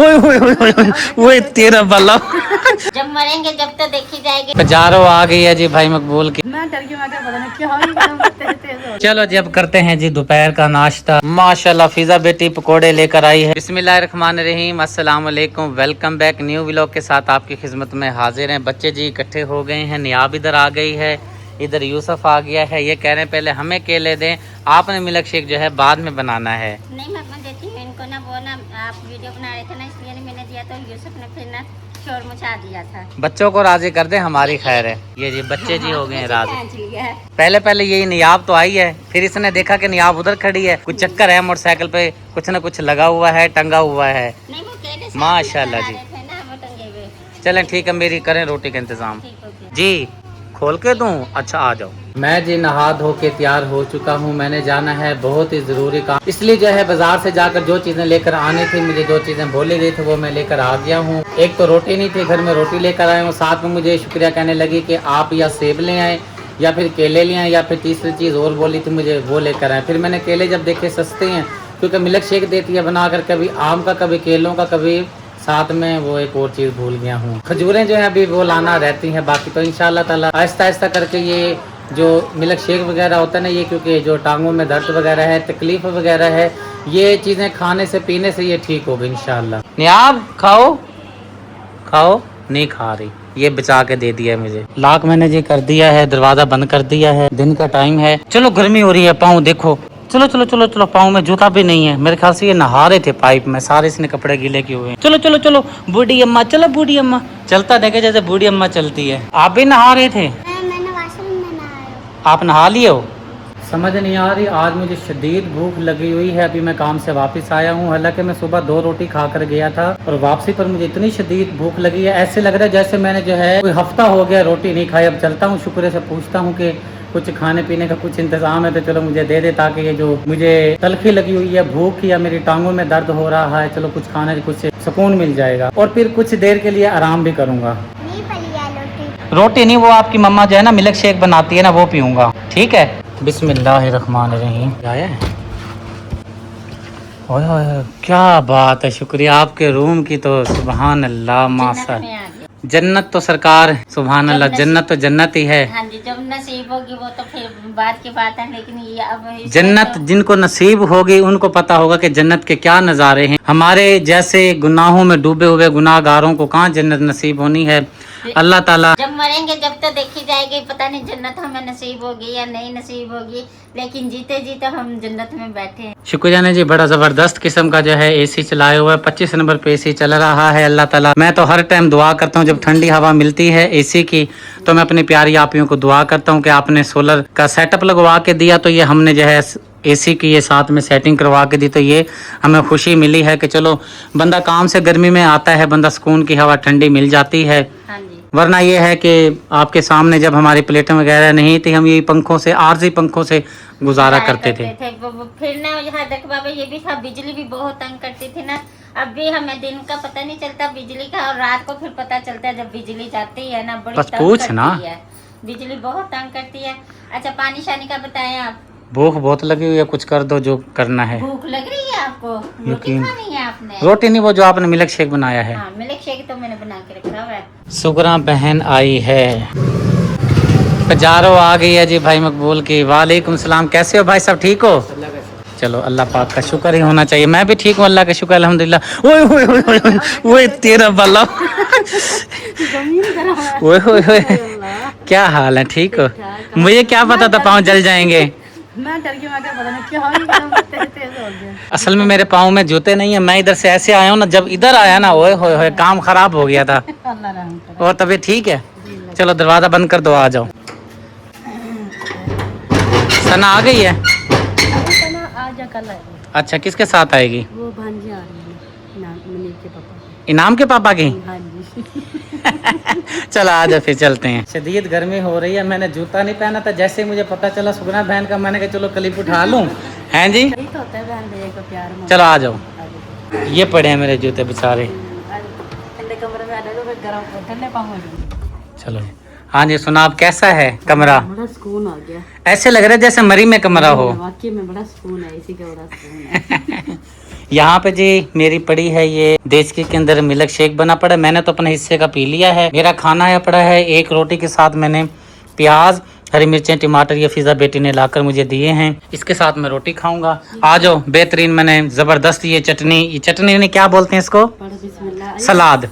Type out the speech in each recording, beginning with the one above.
ओए ओए ओए ओए ओए, ओए तेरा भला। जब मरेंगे जब तो देखी जाएगी। पजारो आ गई है जी भाई मकबूल की। मैं डर गई, मैं क्या पता नहीं क्या हो गया, तेज हो। चलो जी अब करते हैं जी दोपहर का नाश्ता। माशाल्लाह फिजा बेटी पकोड़े लेकर आई है। बिस्मिल्लाहिर्रहमानिर्रहीम, अस्सलाम वालेकुम, वेलकम बैक। न्यू व्लॉग के साथ आपकी खिदमत में हाजिर हैं। बच्चे जी इकट्ठे हो गए हैं। नियाब इधर आ गई है, इधर यूसुफ आ गया है। ये कह रहे हैं पहले हमें केले दें, आपने मिल्क शेक जो है बाद में बनाना है। नहीं मैं देती हूँ इनको ना, वो ना आप वीडियो बना रहे थे ना, इसलिए नहीं मैंने दिया, तो यूसुफ ने फिर ना शोर मचा दिया था। बच्चों को राजी कर दे, हमारी खैर है। ये जी बच्चे जी हो गए हैं राजी। खींच लिया है। पहले यही नियाब तो आई है, फिर इसने देखा कि नियाब उधर खड़ी है, कुछ चक्कर है मोटरसाइकिल पे, कुछ न कुछ लगा हुआ है, टंगा हुआ है। नहीं वो केले माशाल्लाह जी। थे ना, वो टंगे हुए। चलें ठीक है, मेरी करें रोटी का इंतजाम। ठीक हो गया। जी खोल के दूं? अच्छा आ जाओ। मैं जी नहा धो के तैयार हो चुका हूँ। मैंने जाना है बहुत ही ज़रूरी काम, इसलिए जो है बाजार से जाकर जो चीज़ें लेकर आनी थी, मुझे जो चीज़ें बोली गई थी वो मैं लेकर आ गया हूँ। एक तो रोटी नहीं थी घर में, रोटी लेकर आया हूँ। साथ में मुझे शुक्रिया कहने लगी कि आप या सेब ले आए या फिर केले ले आए, या फिर तीसरी चीज़ और बोली थी मुझे वो लेकर आए। फिर मैंने केले जब देखे सस्ते हैं, क्योंकि मिल्क शेक देती है बनाकर, कभी आम का कभी केलों का, कभी साथ में वो एक और चीज़ भूल गया हूँ, खजूरें जो है अभी वो लाना रहती हैं। बाकी तो इंशाल्लाह ताला आहिस्ता आहिस्ता करके ये जो मिल्क शेक वगैरह होता है ना, ये क्योंकि जो टांगों में दर्द वगैरह है, तकलीफ वगैरह है, ये चीज़ें खाने से पीने से ये ठीक होगी इंशाल्लाह। नियाब खाओ खाओ, नहीं खा रही, ये बचा के दे दिया है मुझे। लाक मैंने जी कर दिया है, दरवाजा बंद कर दिया है, दिन का टाइम है। चलो गर्मी हो रही है, पाँव देखो। चलो चलो चलो चलो, पाँव में जूता भी नहीं है। मेरे ख्याल से ये नहा रहे थे पाइप में, सारे इसने कपड़े गीले किए हुए हैं। चलो चलो चलो बूढ़ी अम्मा, चलो बूढ़ी अम्मा। चलता देखे जैसे बूढ़ी अम्मा चलती है। आप भी नहा रहे थे? मैंने वॉशरूम में नहाया। आप नहा लिए हो? समझ नहीं आ रही, आज मुझे शदीद भूख लगी हुई है। अभी मैं काम से वापस आया हूँ, हालांकि मैं सुबह 2 रोटी खा कर गया था, और वापसी पर मुझे इतनी शदीद भूख लगी है, ऐसे लग रहा है जैसे मैंने जो है कोई हफ्ता हो गया रोटी नहीं खाई। अब चलता हूँ शुक्र से पूछता हूँ कि कुछ खाने पीने का कुछ इंतजाम है तो चलो मुझे दे दे, ताकि ये जो मुझे तलखी लगी हुई है भूख या मेरी टांगों में दर्द हो रहा है, चलो कुछ खाने से कुछ सुकून मिल जाएगा, और फिर कुछ देर के लिए आराम भी करूँगा। रोटी नहीं, वो आपकी मम्मा जो है ना मिल्क शेक बनाती है ना, वो पीऊँगा, ठीक है। बिस्मिल्लाहिर्रहमानिर्रहीम। आया है? ओए ओए क्या बात है, शुक्रिया आपके रूम की तो सुभान अल्लाह माशा। जन्नत तो सरकार सुभान अल्लाह, जन्नत तो जन्नत ही है। हाँ जी, जब नसीब होगी वो तो फिर बात की बात है, लेकिन ये अब जन्नत जिनको नसीब होगी उनको पता होगा कि जन्नत के क्या नज़ारे हैं। हमारे जैसे गुनाहों में डूबे हुए गुनाहगारों को कहाँ जन्नत नसीब होनी है। अल्लाह ताला जब मरेंगे जब तो देखी जाएगी, पता नहीं जन्नत हमें नसीब होगी या नहीं नसीब होगी, लेकिन जीते जीते हम जन्नत में बैठे हैं। शुक्रिया ने जी बड़ा जबरदस्त किस्म का जो है एसी चलाए हुआ है, 25 नंबर पे एसी चल रहा है। अल्लाह ताला, मैं तो हर टाइम दुआ करता हूँ जब ठंडी हवा मिलती है एसी की, तो मैं अपनी प्यारी आपियों को दुआ करता हूँ कि आपने सोलर का सेटअप लगवा के दिया, तो ये हमने जो है एसी की ये साथ में सेटिंग करवा के दी, तो ये हमें खुशी मिली है कि चलो बंदा काम से गर्मी में आता है, बंदा सुकून की हवा ठंडी मिल जाती है। हाँ जी। वरना ये है कि आपके सामने जब हमारी प्लेटें वगैरह नहीं थी, हम यही पंखों से, आरजी पंखों से गुजारा करते थे। फिर ना यहाँ देख बाबा ये भी था, बिजली भी बहुत तंग करती थी ना। अब भी हमें दिन का पता नहीं चलता बिजली का, और रात को फिर पता चलता है जब बिजली जाती है ना, बड़ी बस तंग पूछ करती ना। है बिजली, बहुत तंग करती है। अच्छा पानी शानी का बताएं आप? भूख बहुत लगी हुई है, कुछ कर दो जो करना है। भूख लग रही है आपको? रोटी यकीन, खानी है आपने? रोटी नहीं, वो जो आपने मिल्क शेक बनाया है। हाँ मिल्क शेक तो मैंने बना के रखा हुआ है। सुगरा बहन आई है, पजारो आ गई है जी भाई मकबूल की। वालेकुम सलाम, कैसे हो भाई, सब ठीक हो? चलो अल्लाह पाक का शुक्र ही होना चाहिए। मैं भी ठीक हूँ, अल्लाह का शुक्र अल्हम्दुलिल्लाह। ओए ओए ओए ओए ओए तेरा भला। ओए ओए ओए क्या हाल है, ठीक हो? मुझे क्या पता था पाँव जल जाएंगे। मैं डर गई, मैं क्या पता नहीं क्या हो गया, तेज हो गया। असल में मेरे पाँव में जूते नहीं है, मैं इधर से ऐसे आया हूँ ना, जब इधर आया ना ओए होए होए काम खराब हो गया था। अल्लाह रहम करे। और तबीयत ठीक है? चलो दरवाजा बंद कर दो, आ जाओ। सना आ गई है? आज या कल आएगी। अच्छा किसके साथ आएगी? वो भांजी आ रही है मनीष के पापा। इनाम के पापा की? हाँ जी। चलो आ जाओ फिर चलते हैं। शदीद गर्मी हो रही है, मैंने जूता नहीं पहना था, जैसे ही मुझे पता चला सुगना बहन का, मैंने कहा चलो क्लिप उठा लूं। हैं जी? सही तो होता है बहन भैया को प्यार में। चलो आ जाओ, ये पड़े हैं मेरे जूते बेचारे। ठंडे कमरे में आ जाओ, फिर गर्म ठंडे पाँव हो जाएंगे। चलो हाँ जी, सुना आप कैसा है कमरा? बड़ा सुकून आ गया, ऐसे लग रहा है जैसे मरी में कमरा हो। वाकई में बड़ा सुकून है, इसी का बड़ा सुकून है। यहाँ पे जी मेरी पड़ी है ये देचकी के अंदर मिल्क शेक बना पड़ा है। मैंने तो अपने हिस्से का पी लिया है। मेरा खाना है पड़ा है, एक रोटी के साथ मैंने प्याज, हरी मिर्चें, टमाटर ये फिजा बेटी ने लाकर मुझे दिए हैं, इसके साथ मैं रोटी खाऊंगा। आ जाओ, बेहतरीन मैंने जबरदस्त ये चटनी नहीं क्या बोलते हैं इसको, सलाद,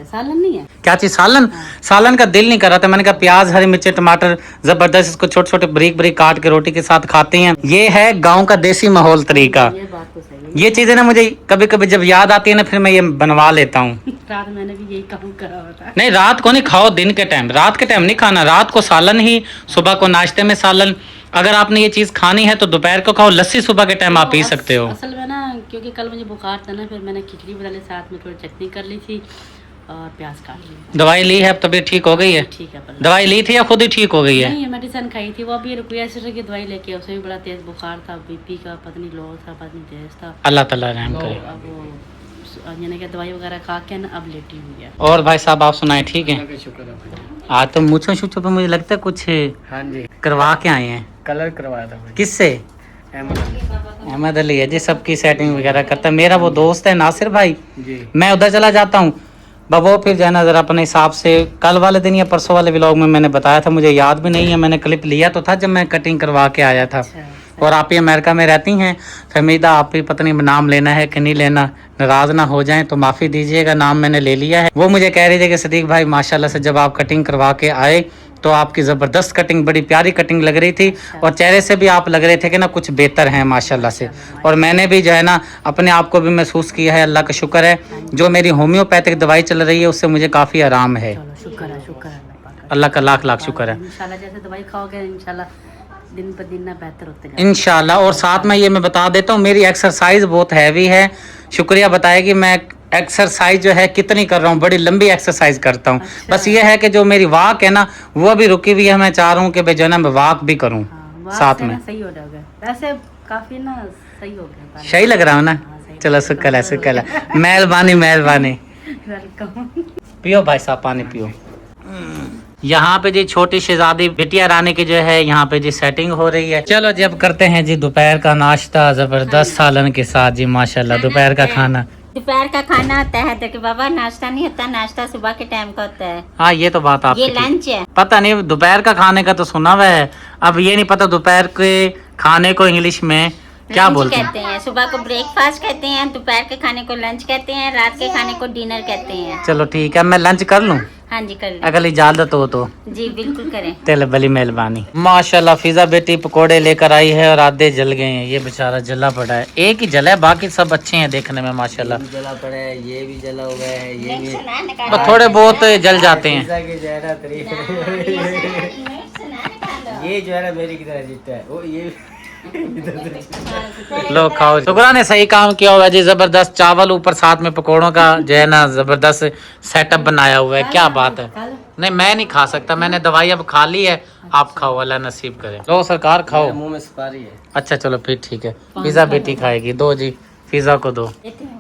सालन नहीं है क्या चीज, सालन। सालन का दिल नहीं कर रहा था, मैंने कहा प्याज, हरी मिर्चें, टमाटर जबरदस्त, इसको छोटे छोटे बारीक बारीक काट के रोटी के साथ खाते हैं। ये है गांव का देसी माहौल तरीका। ये बात तो सही है। ये चीजें ना मुझे कभी कभी जब याद आती है ना, फिर मैं ये बनवा लेता हूँ। रात मैंने भी यही काम करा होता। नहीं, रात को नहीं खाओ, दिन के टाइम, रात के टाइम नहीं खाना, रात को सालन ही, सुबह को नाश्ते में सालन। अगर आपने ये चीज खानी है तो दोपहर को खाओ, लस्सी सुबह के टाइम आप पी सकते हो। असल में ना, क्योंकि कल मुझे बुखार था ना, फिर मैंने खिचड़ी बना ली, साथ में थोड़ी चटनी कर ली थी और प्याज काट ली। दवाई ली है, अब तबीयत ठीक हो गई है? ठीक है। दवाई ली थी या खुद ही ठीक हो गई है? नहीं, मेडिसिन खाई थी, वो अभी रुपया एसिड की दवाई लेके, उसे भी बड़ा तेज बुखार था, बीपी का पता नहीं लो था, पता नहीं तेज था। अल्लाह ताला रहम तो करे। अब वो यानी कि दवाई वगैरह खा के ना अब लेटी हुई है। और भाई साहब आप सुनाए, ठीक है? आज तो मुझे शुचो पे मुझे लगता है कुछ हाँ जी, करवा के आए हैं। कलर करवाया था भाई। किससे? अहमद अली है जी, सबकी सेटिंग वगैरह करता है। मेरा वो दोस्त है नासिर भाई, जी मैं उधर चला जाता हूँ, वो फिर जो है ना जरा अपने हिसाब से, कल वाले दिन या परसों वाले व्लॉग में मैंने बताया था, मुझे याद भी नहीं है, मैंने क्लिप लिया तो था जब मैं कटिंग करवा के आया था। और आप ही अमेरिका में रहती हैं फहमीदा, आप ही पता नहीं नाम लेना है कि नहीं लेना, नाराज ना हो जाएं तो माफ़ी दीजिएगा, नाम मैंने ले लिया है। वो मुझे कह रही थी कि सदीक भाई माशाल्लाह से जब आप कटिंग करवा के आए तो आपकी ज़बरदस्त कटिंग, बड़ी प्यारी कटिंग लग रही थी, और चेहरे से भी आप लग रहे थे कि ना कुछ बेहतर हैं माशाल्लाह से। और मैंने भी जो है ना अपने आप को भी महसूस किया है, अल्लाह का शुक्र है, जो मेरी होम्योपैथिक दवाई चल रही है उससे मुझे काफ़ी आराम है। चलो शुक्र है, शुक्र है अल्लाह का लाख लाख शुक्र है। इंशाल्लाह जैसे दवाई खाओगे इंशाल्लाह दिन पर दिन ना बेहतर होते जाएगा इंशाल्लाह। और साथ में ये मैं बता देता हूँ, मेरी एक्सरसाइज बहुत हैवी है, शुक्रिया बताएगी मैं एक्सरसाइज जो है कितनी कर रहा हूँ, बड़ी लंबी एक्सरसाइज करता हूँ। अच्छा। बस ये है कि जो मेरी वॉक है ना वो भी रुकी हुई है, मैं चाह रहा हूँ कि भाई जो है ना मैं वॉक भी करूँ वहाँ साथ से में। ना सही हो जाओगे, वैसे काफी ना सही हो गया। सही लग रहा हूँ ना? हाँ, सही चलो शुक्र है, शुक्र है, मेहरबानी मेहरबानी। वेलकम। पियो भाई साहब, पानी पियो। यहाँ पे जी छोटी शहजादी बिटिया रानी की जो है यहाँ पे जी सेटिंग हो रही है। चलो जी अब करते हैं जी दोपहर का नाश्ता, जबरदस्त सालन के साथ जी माशाल्लाह। दोपहर का खाना, दोपहर का खाना होता है देखिए बाबा, नाश्ता नहीं होता, नाश्ता सुबह के टाइम का होता है, हाँ ये तो बात आपकी ये ठीक। लंच है। पता नहीं दोपहर का खाने का तो सुना हुआ है, अब ये नहीं पता दोपहर के खाने को इंग्लिश में क्या लंच बोलते हैं। कहते हैं, सुबह को ब्रेकफास्ट कहते हैं, दोपहर के खाने को लंच कहते हैं, रात के खाने को डिनर कहते हैं। चलो ठीक है, मैं लंच कर लूँ हाँ जी कर अगर इजाजत हो तो। ली जी, बिल्कुल करें। चलो बड़ी मेहरबानी। माशाल्लाह फिजा बेटी पकोड़े लेकर आई है और आधे जल गए हैं, ये बेचारा जला पड़ा है, एक ही जला है, बाकी सब अच्छे हैं देखने में माशाल्लाह। जला पड़ा है, ये भी जला हुआ है, ये भी तो थोड़े बहुत जल जाते हैं। पिज़्ज़ा की जो है ना तारीफ ये जो है ना मेरी की तरह जीता है वो, ये लो खाओ, शुक्रा ने सही काम किया हुआ है जी, जबरदस्त चावल ऊपर साथ में पकोड़ों का जो है ना जबरदस्त सेटअप बनाया हुआ है, क्या बात है। नहीं मैं नहीं खा सकता, मैंने दवाई अब खा ली है, आप खाओ, अल्लाह नसीब करे। लो सरकार खाओ। मुंह में सुपारी है। अच्छा चलो फिर ठीक है, पिज्जा बेटी खाएगी, दो जी पिज्जा को दो। देती हूँ।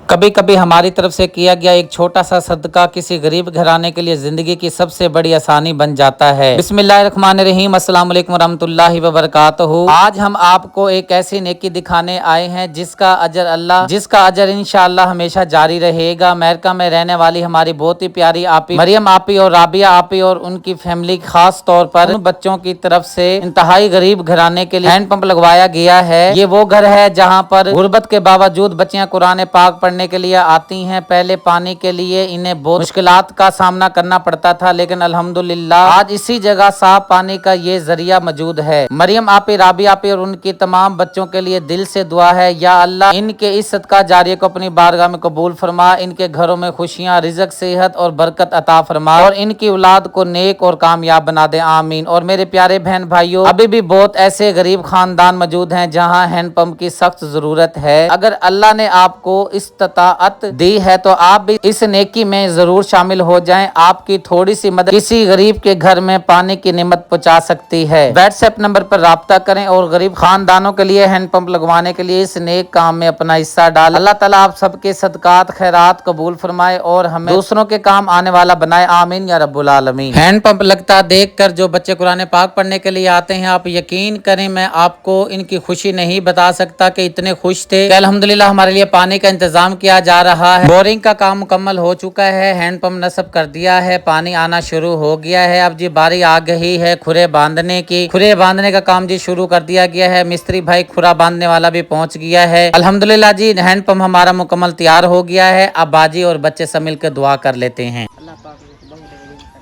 कभी कभी हमारी तरफ से किया गया एक छोटा सा सदका किसी गरीब घराने के लिए जिंदगी की सबसे बड़ी आसानी बन जाता है। बिस्मिल्लाहिर्रहमानिर्रहीम, अस्सलाम वालेकुम रहमतुल्लाहि व बरकातहू। आज हम आपको एक ऐसी नेकी दिखाने आए हैं जिसका अजर इंशाअल्लाह हमेशा जारी रहेगा। अमेरिका में रहने वाली हमारी बहुत ही प्यारी आपी मरियम आपी और राबिया आपी और उनकी फैमिली, खास तौर पर उन बच्चों की तरफ से इंतहाई गरीब घराने के लिए हैंड पंप लगवाया गया है। ये वो घर है जहाँ पर गुर्बत के बावजूद बच्चियां कुरान पाक पढ़ने के लिए आती हैं। पहले पानी के लिए इन्हें बहुत मुश्किलात का सामना करना पड़ता था, लेकिन अल्हम्दुलिल्लाह आज इसी जगह साफ पानी का ये जरिया मौजूद है। मरियम आपी, राबी आपी और उनकी तमाम बच्चों के लिए दिल से दुआ है, या अल्लाह इनके इस सदका जारिया को अपनी बारगाह में कबूल फरमा, इनके घरों में खुशियां, रिज़्क, सेहत और बरकत अता फरमा और इनकी औलाद को नेक और कामयाब बना दे, आमीन। और मेरे प्यारे बहन भाइयों, अभी भी बहुत ऐसे गरीब खानदान मौजूद हैं जहाँ हैंड पंप की सख्त जरूरत है। अगर अल्लाह ने आपको इस इस्ताअत दी है, तो आप भी इस नेकी में जरूर शामिल हो जाएं। आपकी थोड़ी सी मदद किसी गरीब के घर में पानी की निमत पहुंचा सकती है। व्हाट्सएप नंबर पर राब्ता करें और गरीब खानदानों के लिए हैंडपंप लगवाने के लिए इस नेक काम में अपना हिस्सा डालें। अल्लाह ताला आप सबके सदकात खैरात कबूल फरमाए और हमें दूसरों के काम आने वाला बनाए, आमीन या रब्बुल आलमीन। हैंडपंप लगता देखकर जो बच्चे कुरान पाक पढ़ने के लिए आते हैं, आप यकीन करें मैं आपको इनकी खुशी नहीं बता सकता कि इतने खुश थे कि अल्हम्दुलिल्लाह हमारे लिए पानी का इंतजाम किया जा रहा है। बोरिंग का काम मुकम्मल हो चुका है, हैंडपंप नस्ब कर दिया है, पानी आना शुरू हो गया है। अब जी बारी आ गई है खुरे बांधने की। खुरे बांधने का काम जी शुरू कर दिया गया है। मिस्त्री भाई खुरा बांधने वाला भी पहुंच गया है। अल्हम्दुलिल्लाह जी हैंडपंप हमारा मुकम्मल तैयार हो गया है। अब बाजी और बच्चे सब मिलकर दुआ कर लेते हैं। अल्लाह पाक ने बहुत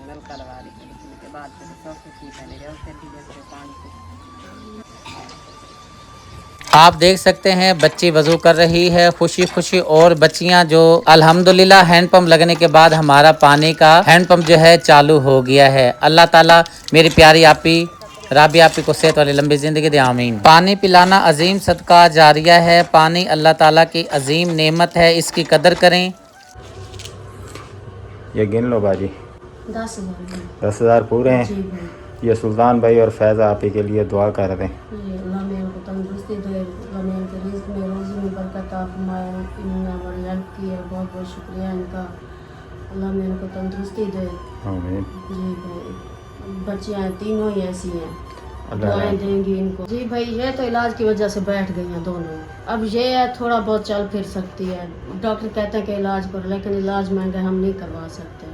नलका लगा दी के बाद फिर सब कुछ ठीक है ले फिर भी जैसे पानी आप देख सकते हैं बच्ची वजू कर रही है खुशी खुशी, और बच्चियां जो अल्हम्दुलिल्लाह हैंडपंप लगने के बाद हमारा पानी का हैंडपंप जो है चालू हो गया है। अल्लाह ताला मेरी प्यारी आपी राबी आपी को सेहत वाली लंबी जिंदगी दे, आमीन। पानी पिलाना अजीम सदका जारिया है। पानी अल्लाह ताला की अजीम नेमत है, इसकी कदर करें। ये गिन लो बाजी। 10,000 10,000 पूरे हैं। जी भाई, ये सुल्तान भाई और फैज़ा आपी के लिए दुआ कर दें। ये अल्लाह मेरे को तंदुरुस्ती दे, अल्लाह मेरे के रिज़्क़ में रोज़ी में बरकत आप फरमाए। इन्होंने हमारी हेल्प की है, बहुत बहुत शुक्रिया इनका। अल्लाह मेरे को तंदुरुस्ती दे। आमीन। जी भाई, बच्चियाँ तीनों ही ऐसी हैं, अल्लाह दुआएं देंगी इनको। जी भाई, ये तो इलाज की वजह से बैठ गई हैं दोनों। अब ये है थोड़ा बहुत चल फिर सकती है। डॉक्टर कहते हैं कि इलाज करो, लेकिन इलाज महंगा है, हम नहीं करवा सकते।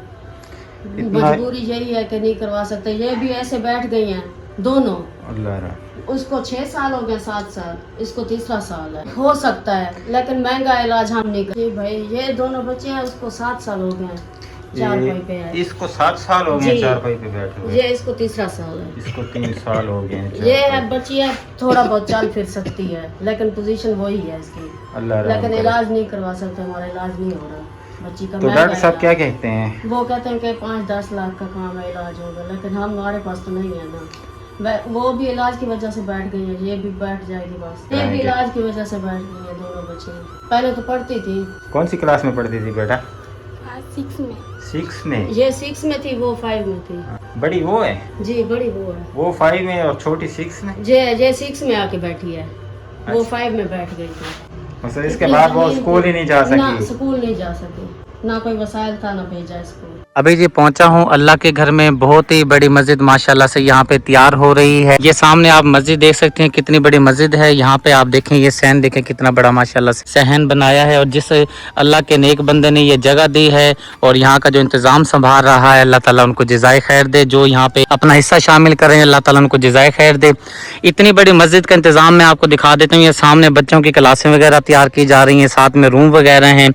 मजबूरी यही है कि नहीं करवा सकते। ये भी ऐसे बैठ गई हैं दोनों। अल्लाह उसको 6 साल हो गए, 7 साल, इसको तीसरा साल है। हो सकता है लेकिन महंगा इलाज हम नहीं कर। जी भाई, ये दोनों बच्चे हैं, उसको 7 साल हो गए, 4 पाई पे है। इसको 7 साल हो गए जी। 4 पाई पे बैठे हुए। ये इसको तीसरा साल है। इसको 3 साल हो गए हैं। ये है बच्ची है, थोड़ा बहुत चल फिर सकती है, लेकिन पोजीशन वही है इसकी। अल्लाह रहम लेकिन करे। इलाज नहीं करवा सकते, हमारा इलाज नहीं हो रहा बच्ची का। तो महंगा डॉक्टर साहब इलाज। क्या कहते हैं? वो कहते हैं कि 5-10 लाख का काम है, इलाज होगा, लेकिन हमारे पास तो नहीं है ना। वो भी इलाज की वजह से बैठ गई है, ये भी बैठ जाएगी बस। ये भी इलाज की वजह से बैठ गई है दोनों बच्चे। पहले तो पढ़ती थी। कौन सी क्लास में पढ़ती थी बेटा? 6 में। ये 6 में थी, वो 5 में थी। बड़ी वो है? जी बड़ी वो है। वो 5 में और छोटी 6 में। ये 6 में आके बैठी है, वो 5 में बैठ गई थी। मतलब इसके बाद वो स्कूल ही नहीं जा ना सकी। स्कूल नहीं जा सकी, ना कोई वसाइल था, ना भेजा स्कूल। अभी जी पहुंचा हूं अल्लाह के घर में। बहुत ही बड़ी मस्जिद माशाल्लाह से यहाँ पे तैयार हो रही है। ये सामने आप मस्जिद देख सकते हैं, कितनी बड़ी मस्जिद है। यहाँ पे आप देखें, ये सहन देखें कितना बड़ा माशाल्लाह से सहन बनाया है। और जिस अल्लाह के नेक बंदे ने ये जगह दी है और यहाँ का जो इंतजाम संभाल रहा है, अल्लाह ताला उनको जज़ाए खैर दे। जो यहाँ पे अपना हिस्सा शामिल करें, अल्लाह ताला उनको जज़ाए खैर दे। इतनी बड़ी मस्जिद का इंतजाम मैं आपको दिखा देता हूँ। ये सामने बच्चों की क्लासें वगैरह तैयार की जा रही हैं, साथ में रूम वगैरह हैं।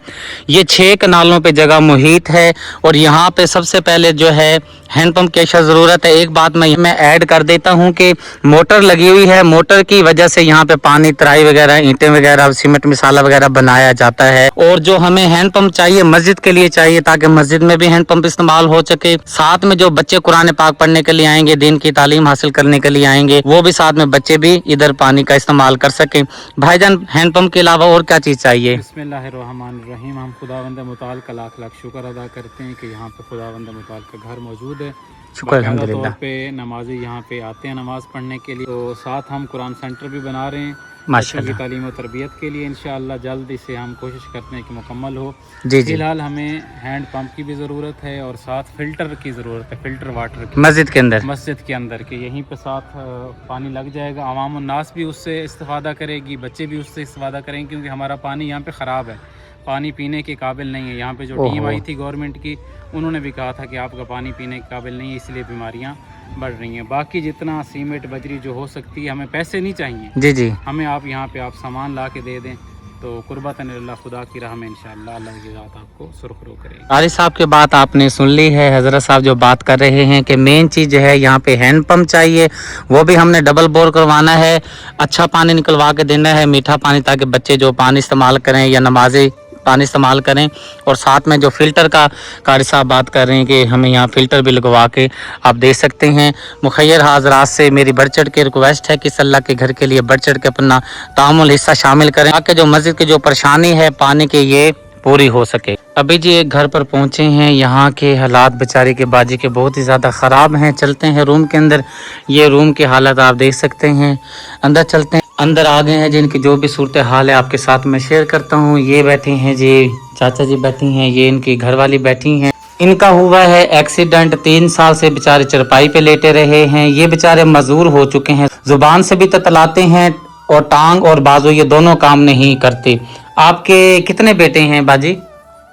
ये 6 कनालों पे जगह मुहित है। और यहाँ पे सबसे पहले जो है हैंडपंप की अशा ज़रूरत है। एक बात मैं ऐड कर देता हूँ कि मोटर लगी हुई है। मोटर की वजह से यहाँ पे पानी, तराई वगैरह, ईंटें वगैरह, सीमेंट मसाला वगैरह बनाया जाता है। और जो हमें हैंडपंप चाहिए मस्जिद के लिए चाहिए, ताकि मस्जिद में भी हैंडपंप इस्तेमाल हो सके। साथ में जो बच्चे कुरान पाक पढ़ने के लिए आएंगे, दिन की तालीम हासिल करने के लिए आएंगे, वो भी साथ में बच्चे भी इधर पानी का इस्तेमाल कर सके। भाईजान, हैंडपंप के अलावा और क्या चीज़ चाहिए? बिस्मिल्लाहिर्रहमानिर्रहीम। हम खुदावंद मुताल का लाख लाख शुक्र अदा करते हैं कि यहाँ पे खुदावंद मुताल का घर मौजूद है। शुक्र बाकायदा अल्हम्दुलिल्लाह। तौर पे नमाजी यहाँ पे आते हैं नमाज पढ़ने के लिए। तो साथ हम कुरान सेंटर भी बना रहे हैं बच्चों की माशाल्लाह। तालीम और तरबियत के लिए। इंशाअल्लाह जल्द इसे हम कोशिश करते हैं कि मुकम्मल हो। जी जी, फिलहाल हमें हैंड पंप की भी ज़रूरत है और साथ फ़िल्टर की ज़रूरत है, फ़िल्टर वाटर की मस्जिद के अंदर। मस्जिद के अंदर के यहीं पे साथ पानी लग जाएगा। आवाम उन्नास भी उससे इस्तेफ़ादा करेगी, बच्चे भी उससे इस्तेफ़ादा करेंगे, क्योंकि हमारा पानी यहाँ पे ख़राब है, पानी पीने के काबिल नहीं है। यहाँ पे जो टीम आई थी गवर्नमेंट की, उन्होंने भी कहा था कि आपका पानी पीने के काबिल नहीं है, इसलिए बीमारियाँ बढ़ रही हैं। बाकी जितना सीमेंट बजरी जो हो सकती है, हमें पैसे नहीं चाहिए, जी जी, हमें आप यहाँ पे आप सामान ला के दे दें, तो कुर्बतन अल्लाह खुदा की राह में इंशाअल्लाह अल्लाह की ज़ात आपको सुरखरू करेगी। आरिफ साहब की बात आपने सुन ली है। हज़रत साहब जो बात कर रहे हैं कि मेन चीज़ जो है यहाँ पे हैंड पंप चाहिए, वो भी हमने डबल बोर करवाना है, अच्छा पानी निकलवा के देना है, मीठा पानी, ताकि बच्चे जो पानी इस्तेमाल करें या नमाज़ी पानी इस्तेमाल करें। और साथ में जो फ़िल्टर का कारी साहब बात कर रहे हैं कि हमें यहाँ फ़िल्टर भी लगवा के आप देख सकते हैं। मुखैर हाजरात से मेरी बढ़ चढ़ के रिक्वेस्ट है कि अल्लाह के घर के लिए बढ़ चढ़ के अपना तामुल हिस्सा शामिल करें, ताकि जो मस्जिद की जो परेशानी है पानी की, ये पूरी हो सके। अभी जी एक घर पर पहुंचे हैं, यहाँ के हालात बेचारे के बाजी के बहुत ही ज़्यादा ख़राब हैं। चलते हैं रूम के अंदर, ये रूम की हालत आप देख सकते हैं। अंदर चलते हैं, अंदर आ गए हैं, जिनकी जो भी सूरत हाल है आपके साथ मैं शेयर करता हूँ। ये बैठे हैं जी, चाचा जी बैठी हैं, ये इनकी घरवाली बैठी हैं। इनका हुआ है एक्सीडेंट, 3 साल से बेचारे चरपाई पे लेटे रहे हैं। ये बेचारे मजदूर हो चुके हैं, जुबान से भी ततलाते हैं और टांग और बाजू ये दोनों काम नहीं करते। आपके कितने बेटे हैं बाजी?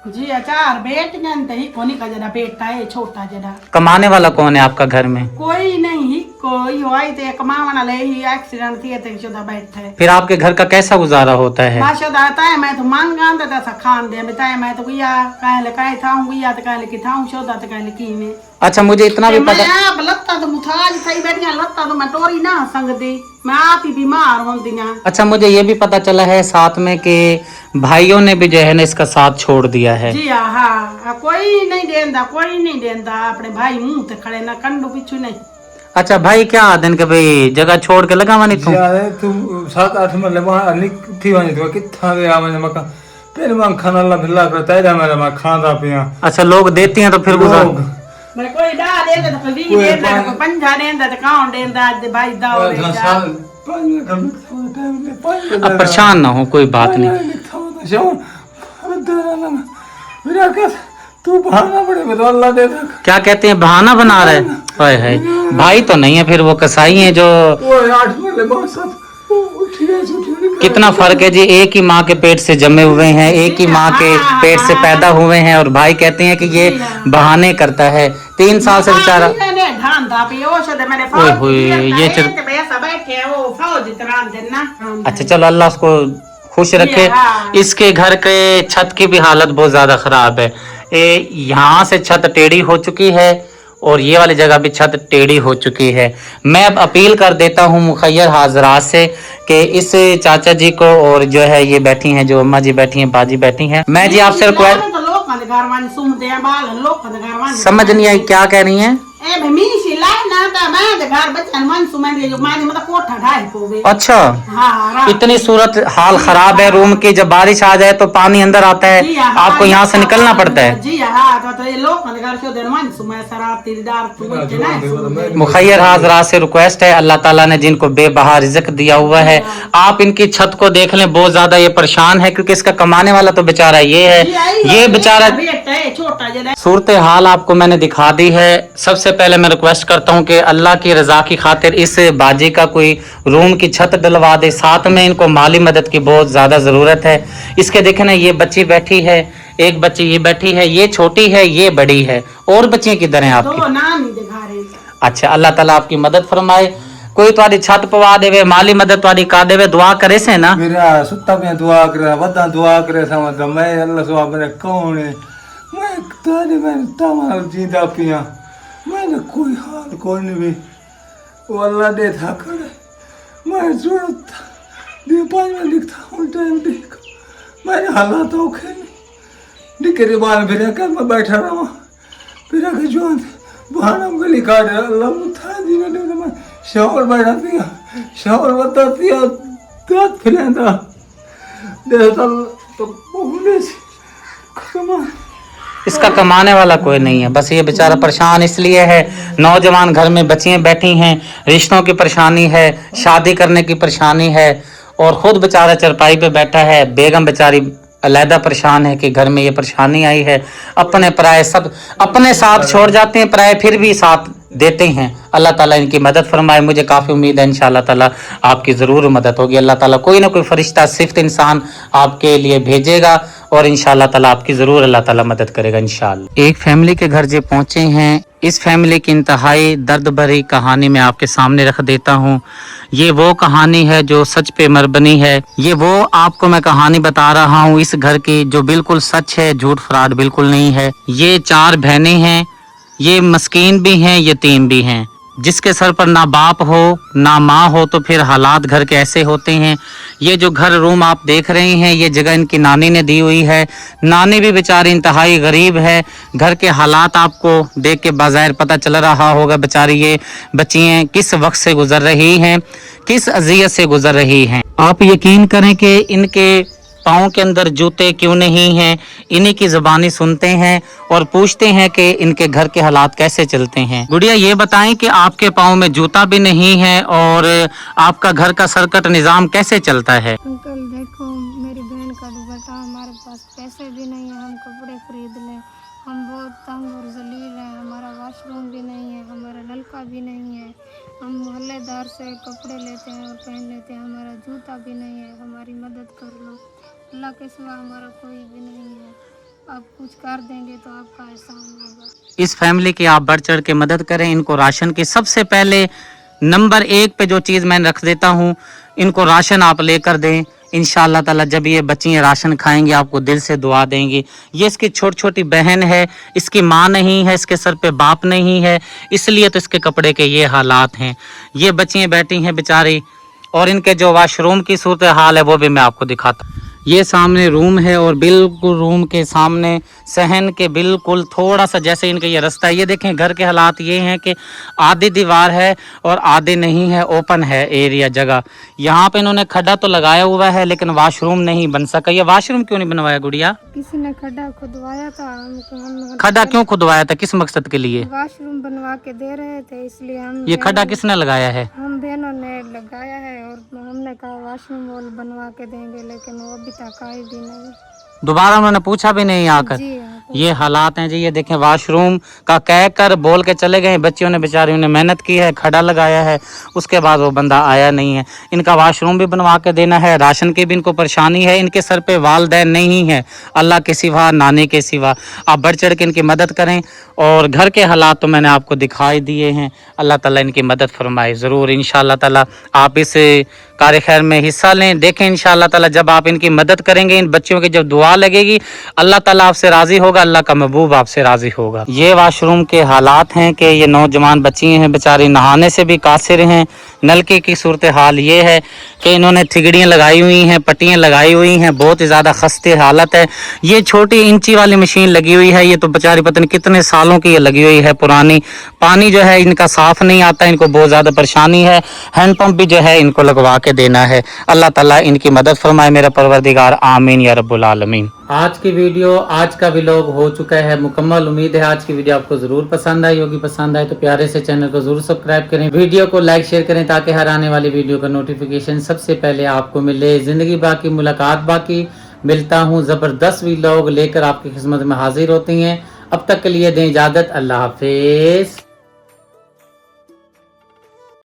जी 4 बेटियां ही कोनी का जरा बेटा है छोटा जरा। कमाने वाला कौन है आपका घर में? कोई नहीं, कोई हुई तो कमावना ले ही एक्सीडेंट थी तो शुदा बैठे। फिर आपके घर का कैसा गुजारा होता है? माशा आता है, मैं तो मांग गांदा था खान दे बताया, मैं तो गुया कहले कहे था हूं गुया तो कहले कि था हूं शोदा तो कहले की में। अच्छा, मुझे इतना भी पता, मैं आप लत्ता तो मुथाज सही बैठिया लत्ता तो मैं टोरी ना संग दी, मैं आप ही बीमार हों दिया। अच्छा मुझे ये भी पता चला है साथ में कि भाइयों ने भी जो है ना इसका साथ छोड़ दिया है। जी हाँ, कोई नहीं देंदा, कोई नहीं देंदा, अपने भाई मुंह ते खड़े ना कंडू पिछू नहीं। अच्छा भाई क्या दिन के भाई जगह छोड़ के लगा वनी तुम 7-8 मरले वहां थी वनी तो कितना गया मैंने मका फिर मैं खाना ला फिर करता है मेरा मैं खाना पिया। अच्छा लोग देती हैं तो फिर गुजार मैं कोई डा देंदा तो कोई देंदा तो कोई पंजा देंदा तो कौन देंदा भाई दाव देंदा। अब परेशान ना हो, कोई बात नहीं। तू बहाना बड़े तो अल्लाह दे। क्या कहते हैं, बहाना बना रहे? हाय हाय, भाई तो नहीं है, फिर वो कसाई हैं जो। 8 मरले बहुत कितना फर्क है जी, एक ही माँ के पेट से जमे हुए हैं, एक ही माँ के पेट से पैदा हुए हैं, और भाई कहते हैं कि ये बहाने करता है। 3 साल से बेचारा अच्छा चलो अल्लाह उसको खुश रखे। इसके घर के छत की भी हालत बहुत ज्यादा खराब है। यहाँ से छत टेढ़ी हो चुकी है और ये वाली जगह भी छत टेढ़ी हो चुकी है। मैं अब अपील कर देता हूँ मुखैर हाजरात से कि इस चाचा जी को, और जो है ये बैठी हैं, जो अम्मा जी बैठी हैं, बाजी बैठी हैं, मैं जी आपसे समझ नहीं आई क्या कह रही हैं? अच्छा इतनी सूरत हाल खराब है रूम की, जब बारिश आ जाए तो पानी अंदर आता है, आपको यहाँ से निकलना पड़ता है। मुखैर हाजरात से रिक्वेस्ट है, अल्लाह ताला ने जिनको बेबहा रिज़्क दिया हुआ है, आप इनकी छत को देख लें, बहुत ज्यादा ये परेशान है, क्योंकि इसका कमाने वाला तो बेचारा ये है, ये बेचारा। सूरत हाल आपको मैंने दिखा दी है। सबसे पहले मैं रिक्वेस्ट करता हूँ कि अल्लाह की रजा की खातिर इस बाजी का कोई रूम की छत डलवा दे, साथ में इनको माली मदद की बहुत ज्यादा जरूरत है। इसके देखे ना, ये बच्ची बैठी है, एक बच्ची ये बैठी है, ये छोटी है, ये बड़ी है, और बच्चियां किधर हैं आपकी? अच्छा अल्लाह ताला आपकी मदद फरमाए, कोई तुम्हारी छत पवा देवे, माली मदद तुम्हारी का देवे, दुआ करे से ना। मेरा सुत्ता में दुआ करे, वदा दुआ करे, समझ मैं अल्लाह सुबह मेरे कौन है, मैं तारे मैं तमाम जिंदा पिया, मैंने कोई हाल कोई नहीं भी, वो अल्लाह दे था करे, मैं जरूरत दिन 5 में लिखता हूँ टाइम देख, मेरे हालात औखे नहीं, निकली बार फिर कर मैं बैठा रहा, फिर आगे जो बहाना गली काट रहा, अल्लाह मुथा दी ने मैं शौर बैठा दिया, शौर बता दिया, दांत फिलेंदा देता तो बोलने से खत्म। इसका कमाने वाला कोई नहीं है, बस ये बेचारा परेशान इसलिए है, नौजवान घर में बच्चियां बैठी हैं, रिश्तों की परेशानी है, शादी करने की परेशानी है, और खुद बेचारा चरपाई पे बैठा है। बेगम बेचारी अलहदा परेशान है कि घर में ये परेशानी आई है। अपने पराए सब अपने साथ छोड़ जाते हैं, पराए फिर भी साथ देते हैं। अल्लाह ताला इनकी मदद फरमाए। मुझे काफ़ी उम्मीद है इंशाअल्लाह ताला आपकी ज़रूर मदद होगी। अल्लाह ताला कोई ना कोई फरिश्ता सिफ्त इंसान आपके लिए भेजेगा और इंशाअल्लाह ताला आपकी ज़रूर अल्लाह ताला मदद करेगा इंशाअल्लाह। एक फैमिली के घर जो पहुँचे हैं, इस फैमिली की इंतहाई दर्द भरी कहानी मैं आपके सामने रख देता हूँ। ये वो कहानी है जो सच पे मरबनी है। ये वो आपको मैं कहानी बता रहा हूँ इस घर की जो बिल्कुल सच है, झूठ फ्रॉड बिल्कुल नहीं है। ये 4 बहनें हैं, ये मस्कीन भी हैं, यतीम भी हैं। जिसके सर पर ना बाप हो ना माँ हो तो फिर हालात घर के ऐसे होते हैं। ये जो घर रूम आप देख रहे हैं, ये जगह इनकी नानी ने दी हुई है। नानी भी बेचारी इंतहाई गरीब है। घर के हालात आपको देख के बाज़ाहिर पता चल रहा होगा बेचारी ये बच्चियाँ किस वक्त से गुजर रही हैं, किस अजियत से गुजर रही हैं। आप यकीन करें कि इनके पाँव के अंदर जूते क्यों नहीं हैं, इन्हीं की जुबानी सुनते हैं और पूछते हैं कि इनके घर के हालात कैसे चलते हैं। गुड़िया ये बताएं कि आपके पाँव में जूता भी नहीं है और आपका घर का सर्किट निज़ाम कैसे चलता है? अंकल देखो, मेरी बहन का दुपट्टा, हमारे पास पैसे भी नहीं है हम कपड़े खरीद लें। हम बहुत तंग और जलील हैं, हमारा वॉशरूम भी नहीं है, हमारा नलका भी नहीं है। हम मोहल्लेदार से कपड़े लेते हैं और पहन लेते हैं, हमारा जूता भी नहीं है। हमारी मदद कर लो, अल्लाह के सिवा हमारा कोई भी नहीं है। आप कुछ कर देंगे तो आपका एहसान होगा। इस फैमिली की आप बढ़ चढ़ के मदद करें। इनको राशन की सबसे पहले नंबर 1 पे जो चीज़ मैं रख देता हूँ, इनको राशन आप लेकर दें। इंशाअल्लाह ताला जब ये बच्चियाँ राशन खाएंगी आपको दिल से दुआ देंगी। ये इसकी छोटी छोटी बहन है, इसकी माँ नहीं है, इसके सर पे बाप नहीं है, इसलिए तो इसके कपड़े के ये हालात हैं। ये बच्चियाँ बैठी हैं बेचारी, और इनके जो वॉशरूम की सूरत हाल है वो भी मैं आपको दिखाता हूँ। ये सामने रूम है और बिल्कुल रूम के सामने सहन के बिल्कुल थोड़ा सा जैसे इनका ये रास्ता है। ये देखें घर के हालात ये हैं कि आधी दीवार है और आधे नहीं है, ओपन है एरिया जगह। यहाँ पे इन्होंने खड्डा तो लगाया हुआ है लेकिन वॉशरूम नहीं बन सका। ये वॉशरूम क्यों नहीं बनवाया गुड़िया? किसी ने खड्डा खुदवाया था, हम खड्डा क्यों खुदवाया था, किस मकसद के लिए? वॉशरूम बनवा के दे रहे थे, इसलिए हम ये खड्डा किसने लगाया है? हम बहनों ने लगाया है और हमने कहा वॉशरूम वॉल बनवा के देंगे, लेकिन वो अभी तक आए भी नहीं। दोबारा उन्होंने पूछा भी नहीं आकर। जी हाँ, ये हालात हैं जी। ये देखें वॉशरूम का कह कर बोल के चले गए, बच्चियों ने बेचारियों ने मेहनत की है, खड़ा लगाया है, उसके बाद वो बंदा आया नहीं है। इनका वॉशरूम भी बनवा के देना है, राशन की भी इनको परेशानी है, इनके सर पे वालदैन नहीं है अल्लाह के सिवा, नाने के सिवा। आप बढ़ चढ़ के इनकी मदद करें और घर के हालात तो मैंने आपको दिखाई दिए हैं। अल्लाह ताला इनकी मदद फरमाए ज़रूर। इंशाअल्लाह ताला आप इस कार्य खैर में हिस्सा लें। देखें इंशाअल्लाह ताला जब आप इनकी मदद करेंगे, इन बच्चियों की जब दुआ लगेगी, अल्लाह ताला आपसे राज़ी होगा, अल्लाह का महबूब आपसे राज़ी होगा। ये वॉशरूम के हालात हैं कि ये नौजवान बच्चियाँ हैं बेचारी, नहाने से भी कासिर हैं। नलके की सूरत हाल ये है कि इन्होंने थिगड़ियाँ लगाई हुई हैं, पट्टियाँ लगाई हुई हैं, बहुत ही ज़्यादा खस्ते हालत है। ये छोटी इंची वाली मशीन लगी हुई है, ये तो बेचारी पता नहीं कितने सालों की ये लगी हुई है पुरानी। पानी जो है इनका साफ़ नहीं आता, इनको बहुत ज़्यादा परेशानी है। हैंड पंप भी जो है इनको लगवा के देना है। अल्लाह ताला इनकी मदद फरमाए मेरा परवरदिगार, आमीन या रब्बुल आलमीन। आज की वीडियो, आज का व्लॉग हो चुका है मुकम्मल। उम्मीद है आज की वीडियो आपको जरूर पसंद आई होगी। पसंद आए तो प्यारे से चैनल को जरूर सब्सक्राइब करें, वीडियो को लाइक शेयर करें ताकि हर आने वाली वीडियो का नोटिफिकेशन सबसे पहले आपको मिले। जिंदगी बाकी, मुलाकात बाकी। मिलता हूँ जबरदस्त व्लॉग लेकर आपकी खिदमत में हाजिर होती हैं। अब तक के लिए दें इजाजत, अल्लाह हाफिज।